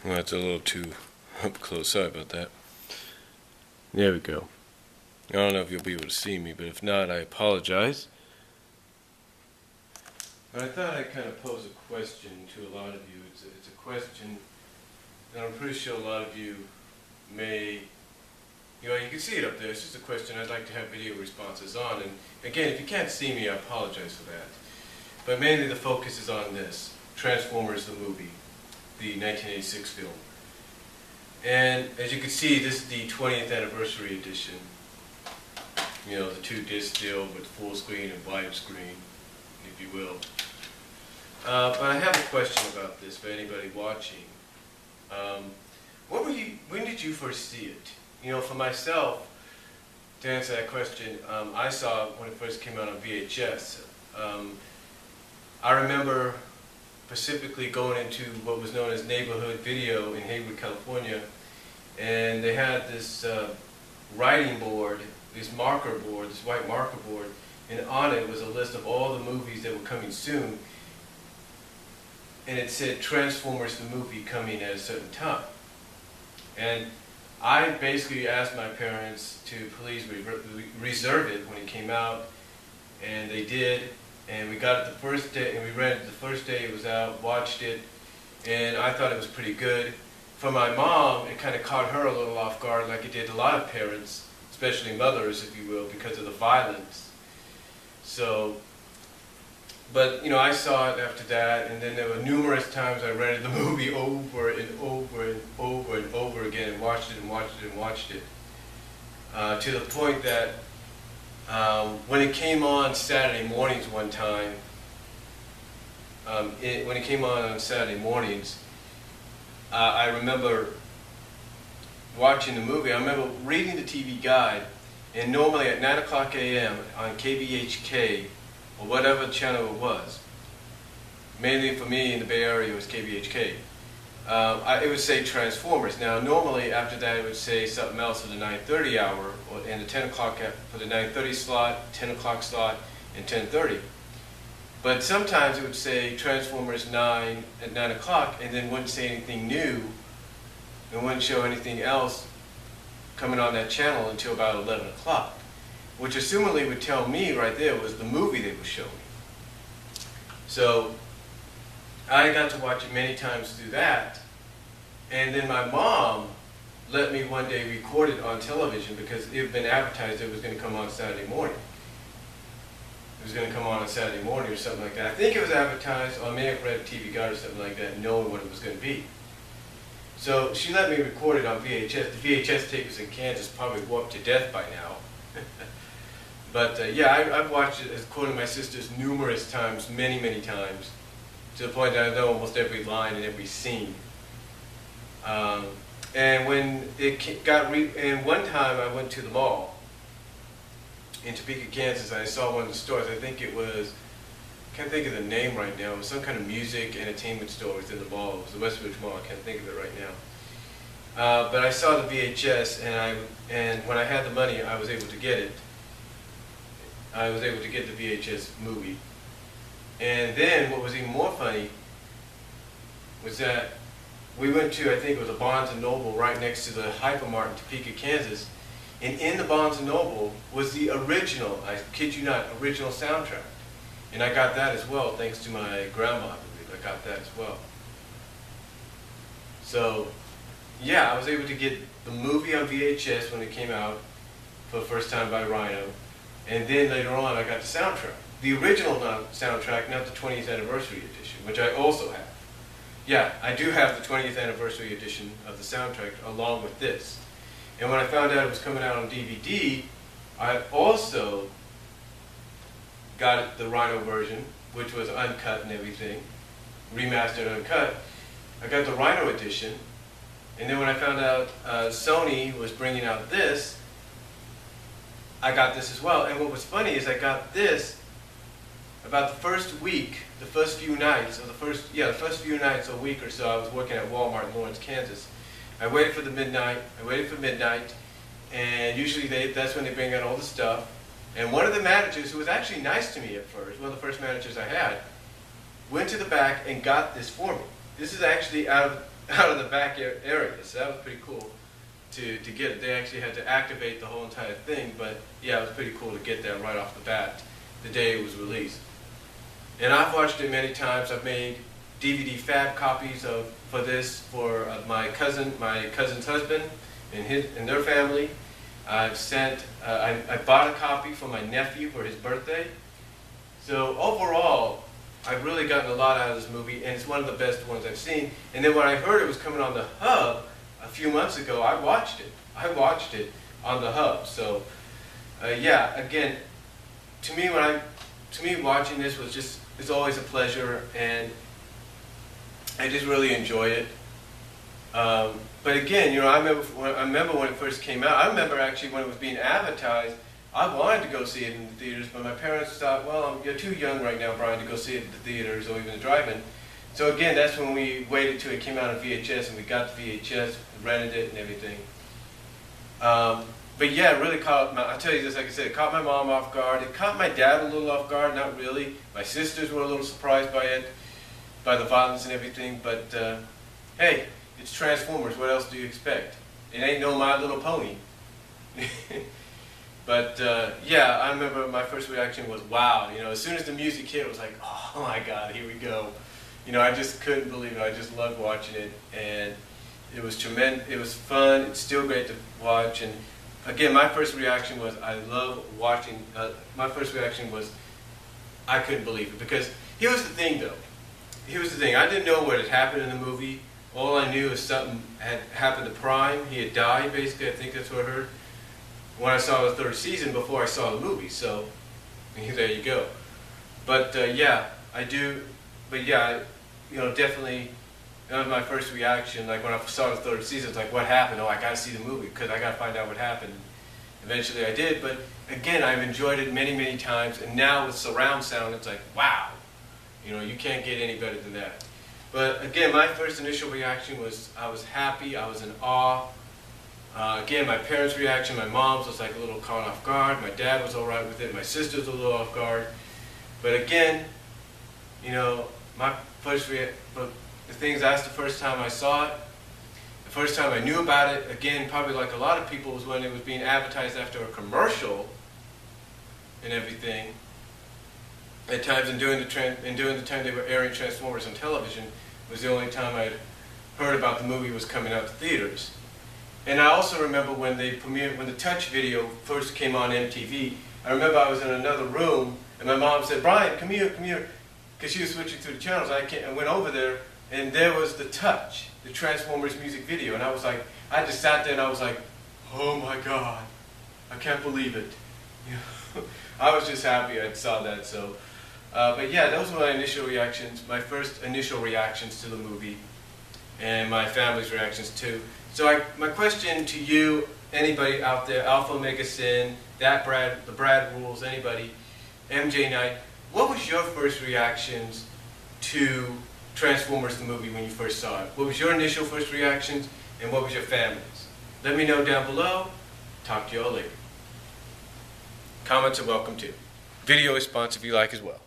Well, that's a little too up close. Sorry about that. There we go. I don't know if you'll be able to see me, but if not, I apologize. But I thought I'd kind of pose a question to a lot of you. It's a question that I'm pretty sure a lot of you may, you can see it up there. It's just a question I'd like to have video responses on. And again, if you can't see me, I apologize for that. But mainly the focus is on this, Transformers the movie, the 1986 film. And as you can see, this is the 20th anniversary edition. The 2-disc deal with full screen and widescreen, if you will. But I have a question about this for anybody watching. When did you first see it? For myself, to answer that question, I saw it when it first came out on VHS. I remember specifically going into what was known as Neighborhood Video in Hayward, California, and they had this writing board, this marker board, this white marker board, and on it was a list of all the movies that were coming soon, and it said Transformers the movie coming at a certain time. And I basically asked my parents to please reserve it when it came out, and they did. And we got it the first day, and we rented it the first day it was out, watched it, and I thought it was pretty good. For my mom, it kind of caught her a little off guard, like it did a lot of parents, especially mothers, if you will, because of the violence. So, but I saw it after that, and then there were numerous times I rented the movie over and over and over and over again, and watched it and watched it and watched it, to the point that when it came on Saturday mornings one time, when it came on Saturday mornings, I remember watching the movie. I remember reading the TV guide, and normally at 9 o'clock a.m. on KBHK, or whatever channel it was, mainly for me in the Bay Area it was KBHK, it would say Transformers. Now normally after that it would say something else for the 9:30 hour, and the 10 o'clock for the 9:30 slot, 10 o'clock slot, and 10:30. But sometimes it would say Transformers 9 at 9 o'clock, and then wouldn't say anything new, and wouldn't show anything else coming on that channel until about 11 o'clock, which assumedly would tell me right there was the movie they were showing. So I got to watch it many times through that, and then my mom let me one day record it on television because it had been advertised it was going to come on Saturday morning. It was going to come on Saturday morning or something like that. I think it was advertised, or I may have read a TV guide or something like that, knowing what it was going to be. So she let me record it on VHS. The VHS tapes in Kansas probably warped to death by now. But yeah, I've watched it, according to my sisters, numerous times, many, many times, to the point that I know almost every line and every scene. And when it and one time I went to the mall in Topeka, Kansas, and I saw one of the stores. I think it was, I can't think of the name right now. It was some kind of music entertainment store within the mall. It was the Westbridge Mall. I can't think of it right now. But I saw the VHS, and when I had the money, I was able to get it. I was able to get the VHS movie. And then what was even more funny was that we went to, I think it was a Barnes & Noble right next to the Hypermart in Topeka, Kansas, and in the Barnes & Noble was the original, I kid you not, original soundtrack. And I got that as well, thanks to my grandma, I believe. I got that as well. So, yeah, I was able to get the movie on VHS when it came out for the first time by Rhino, and then later on I got the soundtrack. The original soundtrack, not the 20th anniversary edition, which I also have. Yeah, I do have the 20th anniversary edition of the soundtrack along with this. And when I found out it was coming out on DVD, I also got the Rhino version, which was uncut and everything, remastered uncut. I got the Rhino edition, and then when I found out Sony was bringing out this, I got this as well. And what was funny is I got this about the first week, the first few nights, or the first few nights, a week or so. I was working at Walmart in Lawrence, Kansas. I waited for midnight, and usually that's when they bring out all the stuff. And one of the managers, who was actually nice to me at first, one of the first managers I had, went to the back and got this for me. This is actually out of out of the back area. So that was pretty cool to get it. They actually had to activate the whole entire thing, but yeah, it was pretty cool to get that right off the bat, the day it was released. And I've watched it many times. I've made DVD fab copies for this for my cousin's husband and their family. I've sent, I bought a copy for my nephew for his birthday. So overall, I've really gotten a lot out of this movie, and it's one of the best ones I've seen. And then when I heard it was coming on the Hub a few months ago, I watched it. I watched it on the Hub. So yeah, again, to me watching this was just, it's always a pleasure, and I just really enjoy it. But again, you know, I remember when it first came out. I remember actually when it was being advertised. I wanted to go see it in the theaters, but my parents thought, well, you're too young right now, Brian, to go see it in the theaters or even the drive-in. So again, that's when we waited till it came out on VHS, and we got the VHS, rented it, and everything. But yeah, it really caught I'll tell you this, like I said, it caught my mom off guard. It caught my dad a little off guard, not really. My sisters were a little surprised by it, by the violence and everything. But hey, it's Transformers. What else do you expect? It ain't no My Little Pony. But yeah, I remember my first reaction was, wow. You know, as soon as the music hit, it was like, oh my God, here we go. You know, I just couldn't believe it. I just loved watching it, and it was tremendous. It was fun. It's still great to watch. And again, my first reaction was, I love watching. My first reaction was, I couldn't believe it, because here's the thing, though. Here's the thing. I didn't know what had happened in the movie. All I knew is something had happened to Prime. He had died, basically. I think that's what I heard when I saw the third season before I saw the movie. So there you go. But yeah, I do. But yeah, you know, definitely that was my first reaction. Like when I saw the third season, it's like, what happened? Oh, I got to see the movie because I got to find out what happened. Eventually, I did. But again, I've enjoyed it many, many times. And now with surround sound, it's like, wow. You know, you can't get any better than that. But again, my first initial reaction was, I was happy. I was in awe. Again, my parents' reaction, my mom's was like a little caught off guard. My dad was all right with it. My sister's a little off guard. But again, you know, but the things, that's the first time I saw it. The first time I knew about it, again, probably like a lot of people, was when it was being advertised after a commercial and everything. At times, and during the time they were airing Transformers on television, was the only time I'd heard about the movie was coming out to theaters. And I also remember when they premiered, when the Touch video first came on MTV. I remember I was in another room, and my mom said, "Brian, come here," because she was switching through the channels. I went over there, and there was the Touch, the Transformers music video, and I was like, I just sat there and I was like, oh my God, I can't believe it. You know, I was just happy I saw that. So, but yeah, those were my initial reactions, my first initial reactions to the movie, and my family's reactions too. So my question to you, anybody out there, Alpha Omega Sin, the Brad Rules, anybody, MJ Knight, what was your first reactions to Transformers the movie when you first saw it? What was your initial first reactions, and what was your family's? Let me know down below. Talk to you all later. Comments are welcome too. Video response if you like as well.